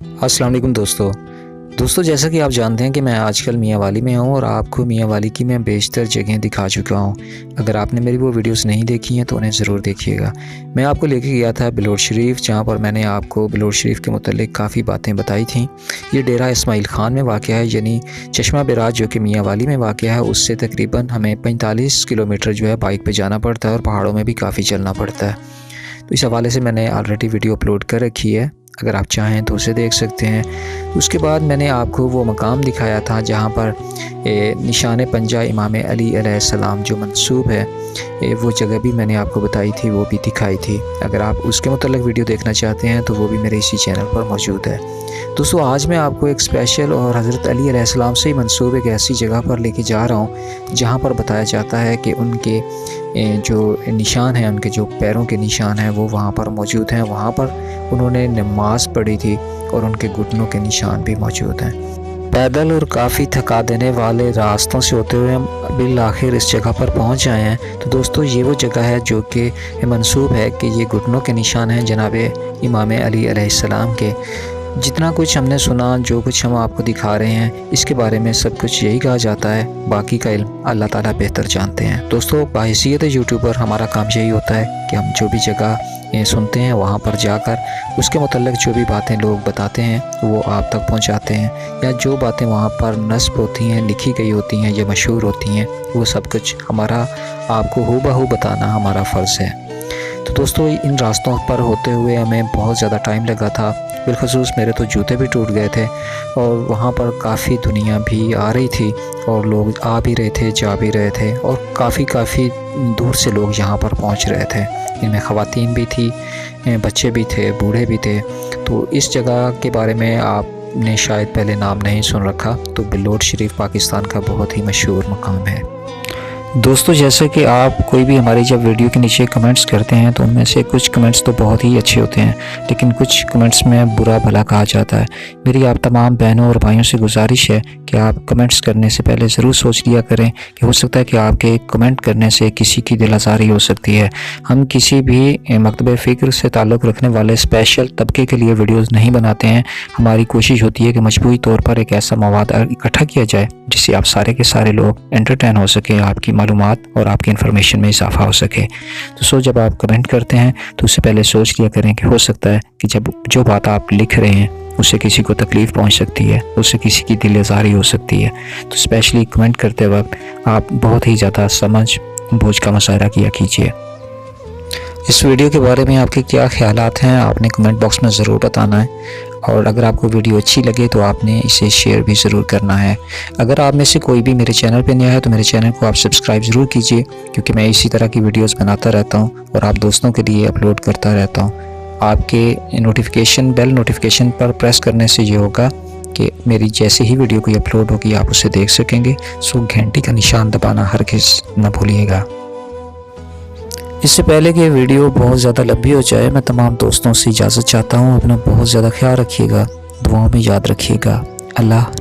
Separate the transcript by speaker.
Speaker 1: अस्सलाम वालेकुम दोस्तों जैसा कि आप जानते हैं कि मैं आजकल मियाँ वाली में हूँ और आपको मियाँ वाली की मैं बेशतर जगहें दिखा चुका हूँ। अगर आपने मेरी वो वीडियोस नहीं देखी हैं तो उन्हें ज़रूर देखिएगा। मैं आपको लेके गया था बिलोट शरीफ, जहाँ पर मैंने आपको बिलोट शरीफ के मुतालिक काफ़ी बातें बताई थीं। ये डेरा इस्माइल ख़ान में वाक़ है, यानी चश्मा बिराज जो कि मियाँ वाली में वाक़ है, उससे तकरीबन हमें 45 किलोमीटर जो है बाइक पर जाना पड़ता है और पहाड़ों में भी काफ़ी चलना पड़ता है। तो इस हवाले से मैंने ऑलरेडी वीडियो अपलोड कर रखी है, अगर आप चाहें तो उसे देख सकते हैं। उसके बाद मैंने आपको वो मकाम दिखाया था जहाँ पर निशान पंजा इमाम अली अलैहिस्सलाम जो मंसूब है, वो जगह भी मैंने आपको बताई थी, वो भी दिखाई थी। अगर आप उसके मतलब वीडियो देखना चाहते हैं तो वो भी मेरे इसी चैनल पर मौजूद है। दोस्तों आज मैं आपको एक स्पेशल और हज़रत अली अलैहिस्सलाम से ही मंसूब एक ऐसी जगह पर लेके जा रहा हूँ जहाँ पर बताया जाता है कि उनके जो निशान हैं, उनके जो पैरों के निशान हैं वो वहाँ पर मौजूद हैं। वहाँ पर उन्होंने नमाज पढ़ी थी और उनके घुटनों के निशान भी मौजूद हैं। पैदल और काफ़ी थका देने वाले रास्तों से होते हुए हम बिल आखिर इस जगह पर पहुंच आए हैं। तो दोस्तों ये वो जगह है जो कि मंसूब है कि ये घुटनों के निशान हैं जनाब इमाम अली अलैहिस्सलाम के। जितना कुछ हमने सुना, जो कुछ हम आपको दिखा रहे हैं, इसके बारे में सब कुछ यही कहा जाता है, बाकी का इल्म अल्लाह ताला बेहतर जानते हैं। दोस्तों बाहिसियत यूट्यूबर हमारा काम यही होता है कि हम जो भी जगह सुनते हैं वहाँ पर जाकर उसके मुतल्लिक जो भी बातें लोग बताते हैं वो आप तक पहुँचाते हैं, या जो बातें वहाँ पर नस्ब होती हैं, लिखी गई होती हैं या मशहूर होती हैं, वो सब कुछ हमारा आपको हूबहू बताना हमारा फ़र्ज़ है। तो दोस्तों इन रास्तों पर होते हुए हमें बहुत ज़्यादा टाइम लगा था, बिलखसूस मेरे तो जूते भी टूट गए थे और वहाँ पर काफ़ी दुनिया भी आ रही थी और लोग आ भी रहे थे, जा भी रहे थे और काफ़ी दूर से लोग यहाँ पर पहुँच रहे थे। इनमें ख़वातीन भी थी, बच्चे भी थे, बूढ़े भी थे। तो इस जगह के बारे में आपने शायद पहले नाम नहीं सुन रखा, तो बिलोट शरीफ पाकिस्तान का बहुत ही मशहूर मकाम है। दोस्तों जैसे कि आप कोई भी हमारी जब वीडियो के नीचे कमेंट्स करते हैं तो उनमें से कुछ कमेंट्स तो बहुत ही अच्छे होते हैं, लेकिन कुछ कमेंट्स में बुरा भला कहा जाता है। मेरी आप तमाम बहनों और भाइयों से गुजारिश है कि आप कमेंट्स करने से पहले ज़रूर सोच लिया करें कि हो सकता है कि आपके कमेंट करने से किसी की दिल आज़ारी हो सकती है। हम किसी भी मकतब फ़िक्र से ताल्लुक़ रखने वाले स्पेशल तबके के लिए वीडियोज़ नहीं बनाते हैं। हमारी कोशिश होती है कि मजबूरी तौर पर एक ऐसा मवाद इकट्ठा किया जाए जिससे आप सारे के सारे लोग एंटरटेन हो सकें, आपकी मालूमात और आपकी इन्फॉर्मेशन में इजाफा हो सके। तो जब आप कमेंट करते हैं तो उससे पहले सोच लिया करें कि हो सकता है कि जब जो बात आप लिख रहे हैं उससे किसी को तकलीफ़ पहुंच सकती है, उससे किसी की दिल आज़ारी हो सकती है। तो स्पेशली कमेंट करते वक्त आप बहुत ही ज़्यादा समझ बूझ का मुशाहिरा किया कीजिए। इस वीडियो के बारे में आपके क्या ख्यालात हैं आपने कमेंट बॉक्स में ज़रूर बताना है, और अगर आपको वीडियो अच्छी लगे तो आपने इसे शेयर भी ज़रूर करना है। अगर आप में से कोई भी मेरे चैनल पर नया है तो मेरे चैनल को आप सब्सक्राइब ज़रूर कीजिए, क्योंकि मैं इसी तरह की वीडियोस बनाता रहता हूं और आप दोस्तों के लिए अपलोड करता रहता हूं। आपके नोटिफिकेशन बेल नोटिफिकेशन पर प्रेस करने से ये होगा कि मेरी जैसे ही वीडियो कोई अपलोड होगी आप उसे देख सकेंगे। सो घंटी का निशान दबाना हरगिज़ न भूलिएगा। इससे पहले कि वीडियो बहुत ज़्यादा लंबी हो जाए, मैं तमाम दोस्तों से इजाज़त चाहता हूँ। अपना बहुत ज़्यादा ख्याल रखिएगा, दुआओं में याद रखिएगा। अल्लाह।